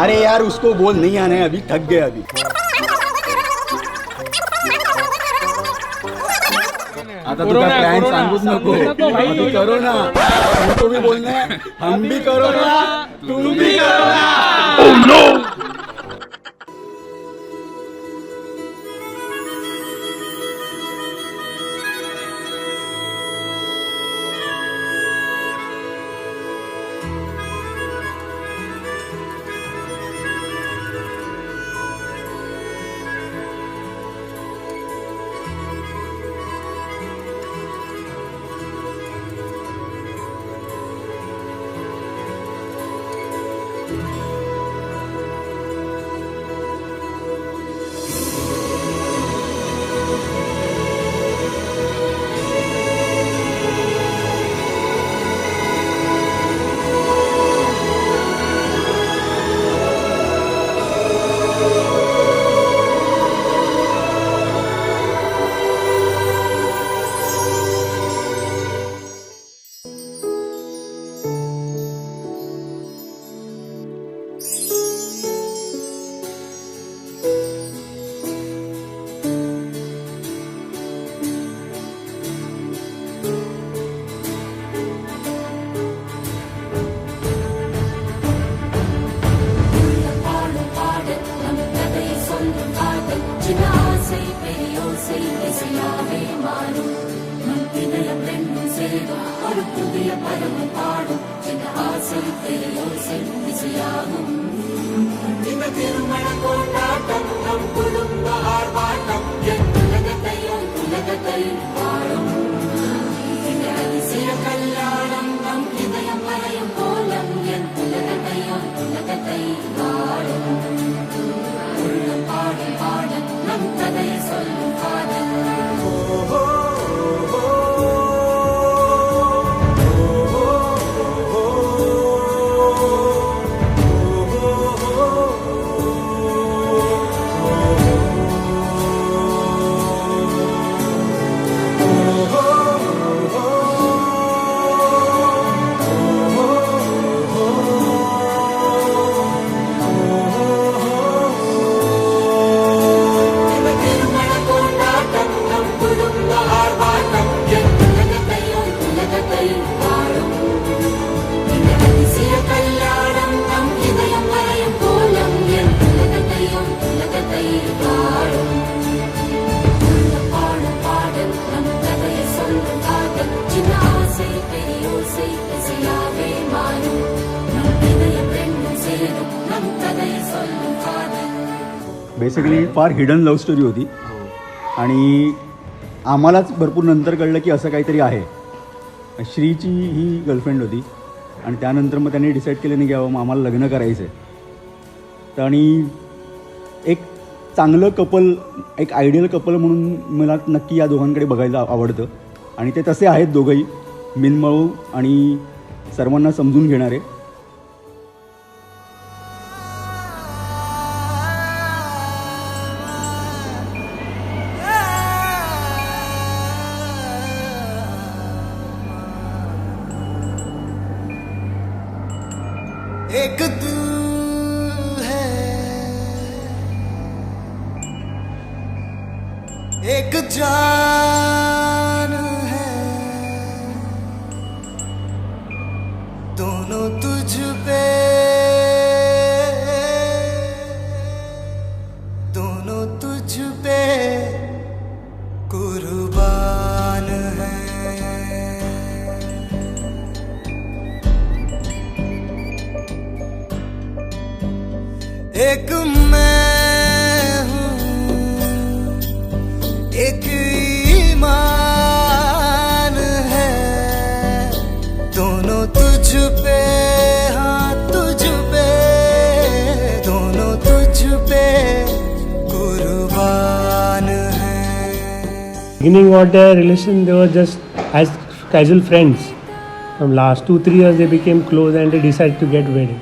अरे यार उसको बोल नहीं आना है अभी, थक गए अभी. आता तुझा प्लॅन सांगूच नको. अभी करो ना, तुमको भी बोलना है, हम भी करो ना, तुम भी करो ना. Oh no! बेसिकली फार हिडन लव्ह स्टोरी होती आणि आम्हालाच भरपूर नंतर कळलं की असं काहीतरी आहे. श्रीची ही गर्लफ्रेंड होती आणि त्यानंतर मग त्यांनी डिसाईड केलं नाही की मग आम्हाला लग्न करायचं आहे. तर आणि एक चांगलं कपल, एक आयडियल कपल म्हणून मला नक्की या दोघांकडे बघायला आवडतं आणि ते तसे आहेत दोघंही, मिनमळू आणि सर्वांना समजून घेणारे. एक दिल है, एक जान है, दोनों तुझ पे, दोनों तुझ पे कुर्बान है. एक मैं हूँ, एक ईमान है, दोनों तुझ पे, हाँ तुझ पे, दोनों तुझ पे कुर्बान है. Beginning of their relation, they were just as casual friends. From last 2-3 years, they became close and they decided to get married.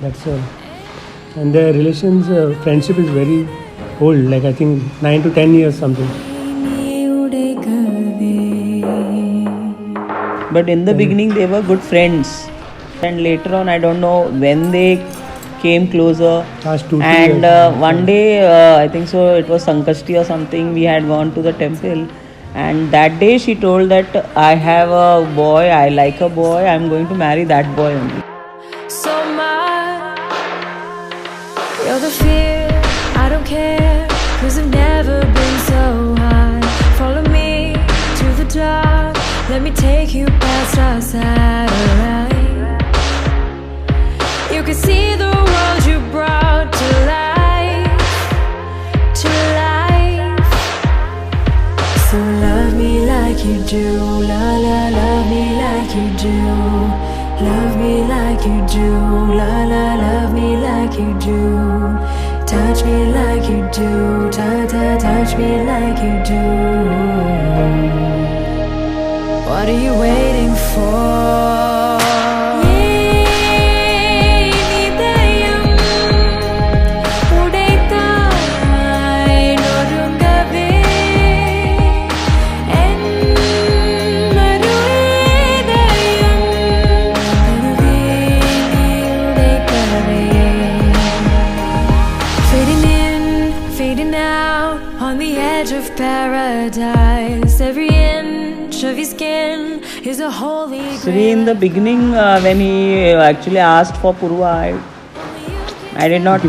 That's all. And their relations, friendship is very old, like I think 9 to 10 years something. But in the beginning they were good friends And later on, I don't know when they came closer. Last 2 And years. one day, I think so, it was Sankashti or something, we had gone to the temple. And that day she told that I have a boy, I like a boy, I'm going to marry that boy only. So much, you're the fear, I don't care, 'cause I've never been so high. Follow me to the dark, let me take you past our satellite. You can see the world you brought to life, to life. So love me like you do, la la, love me like you do. Love me like you do, la la, love me like you do. Touch me like you do, ta ta, touch me like you do. What are you waiting for? Of paradise, every inch of your skin is a holy Sri, in the beginning, when he actually asked for Purva, I did not.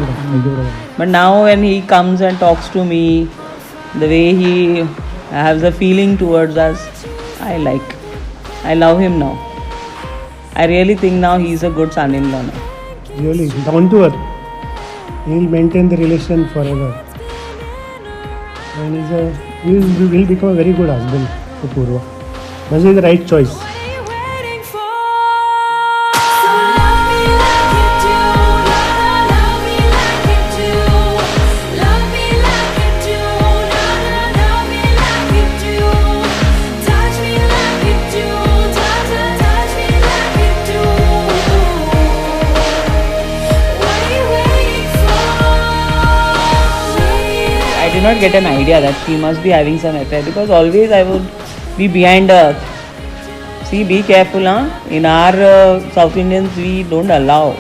But now when he comes and talks to me, the way he has a feeling towards us, I like. I love him now. I really think now he's a good son-in-law now. Really, down to earth. He'll maintain the relation forever. And he'll become a very good husband for Purva. Must be the right choice. What are you waiting for? So love me like you do, love me like you do. Love me like you do, love me like you do. Touch me like you do, touch me like you do. What are you waiting for? I did not get an idea that she must be having some affair, because always I would be behind her. See, be careful, huh? In our South Indians, we don't allow.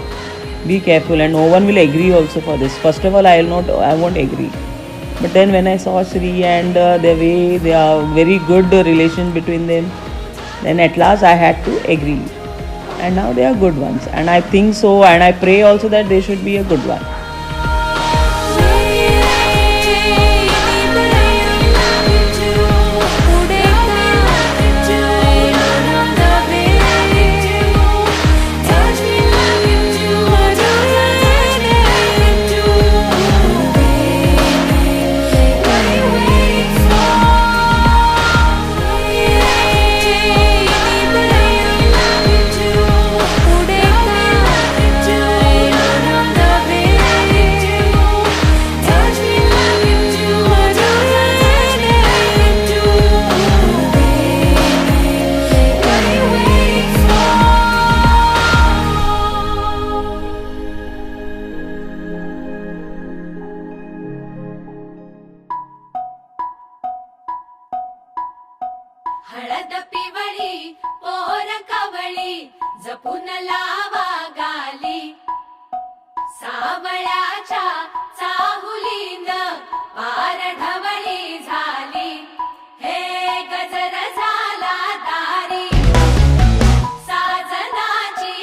Be careful, and no one will agree also for this. First of all, I won't agree. But then when I saw Sri and the way they are very good relation between them, then at last I had to agree. And now they are good ones. And I think so, and I pray also that they should be a good one. हळद पिवळी पोर कवळी जपून लावा गाली सावळ्याच्या चाहुलीन पार ढवळी झाली हे गजर झाला दारी साजनाची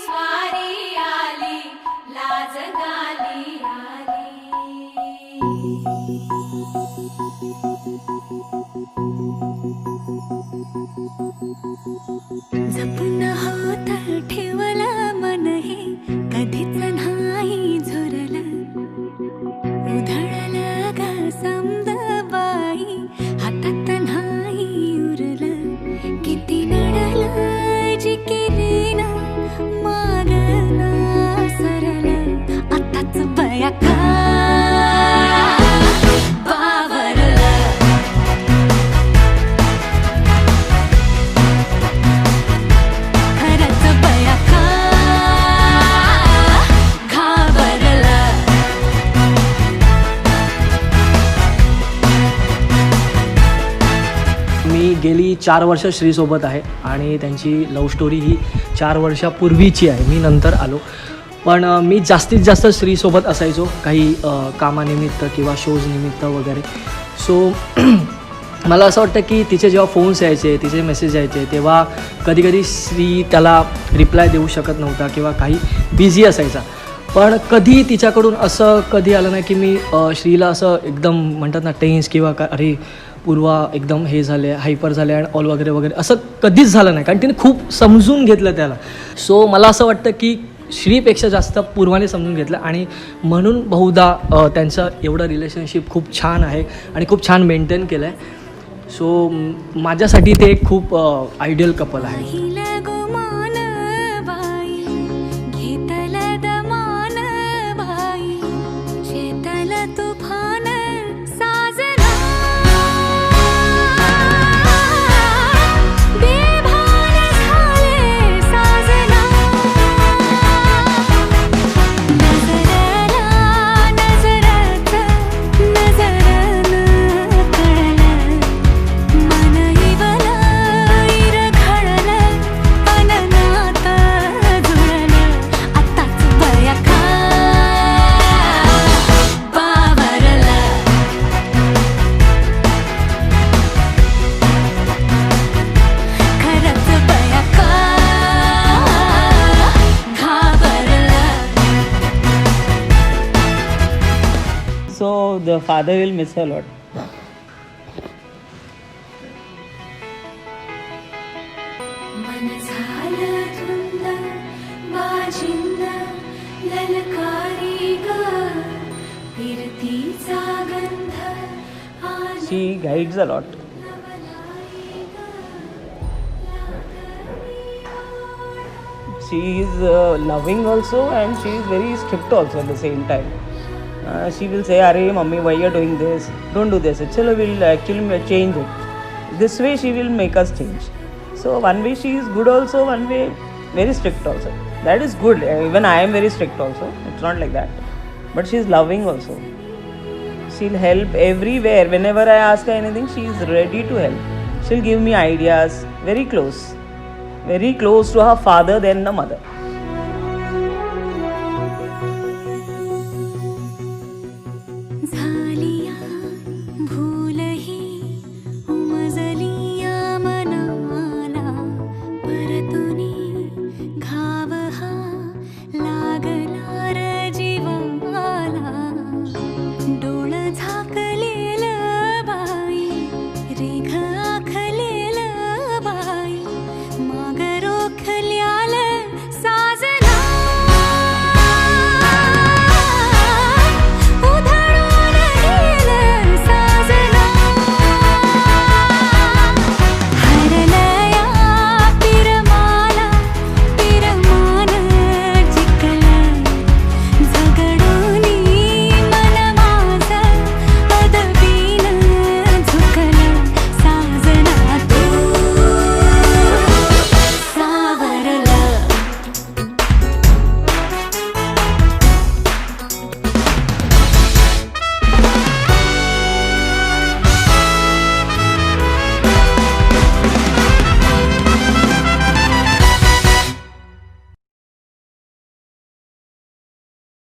स्वारी आली लाज गाली आली जपून होत ठेवला मन हे कधीच नाही झुरलं उधळलं गा समद बाई हातात नाही उरलं किती नडलं जिकिरीन मागना सरलं आताच बया का 4 वर्ष श्रीसोबत आहे आणि त्यांची लव्ह स्टोरी ही 4 वर्षापूर्वीची आहे. मी नंतर आलो, पण मी जास्तीत जास्त श्रीसोबत असायचो काही कामानिमित्त किंवा शोज निमित्त वगैरे. सो मला असं वाटतं की तिचे जेव्हा फोन्स यायचे, तिचे मेसेज यायचे, तेव्हा कधीकधी श्री त्याला रिप्लाय देऊ शकत नव्हता किंवा काही बिझी असायचा. पण कधी तिच्याकडून असं कधी आलं नाही की मी श्रीला असं एकदम म्हणतात ना टेन्स किंवा अरे पूर्वा एकदम हे झाले, हायपर झाले आणि ऑल वगैरे वगैरे असं कधीच झालं नाही, कारण तिने खूप समजून घेतलं त्याला. सो मला असं वाटतं की श्रीपेक्षा जास्त पूर्वाने समजून घेतलं आणि म्हणून बहुधा त्यांचं एवढं रिलेशनशिप खूप छान आहे आणि खूप छान मेंटेन केलं आहे. सो माझ्यासाठी ते एक खूप आयडियल कपल आहे. So the father will miss her a lot. मन झालं धुंद बाजिंद ललकारी ग फिरतीचा गंध She guides a lot. She is loving also and she is very strict also at the same time. She will say, "Arey, mummy, why you are doing this? Don't do this." Chalo, we'll actually change it. This way she will make us change. So one way she is good also, one way very strict also. That is good. Even I am very strict also. It's not like that. But she is loving also. She'll help everywhere. Whenever I ask her anything, she is ready to help. She'll give me ideas. Very close to her father than the mother.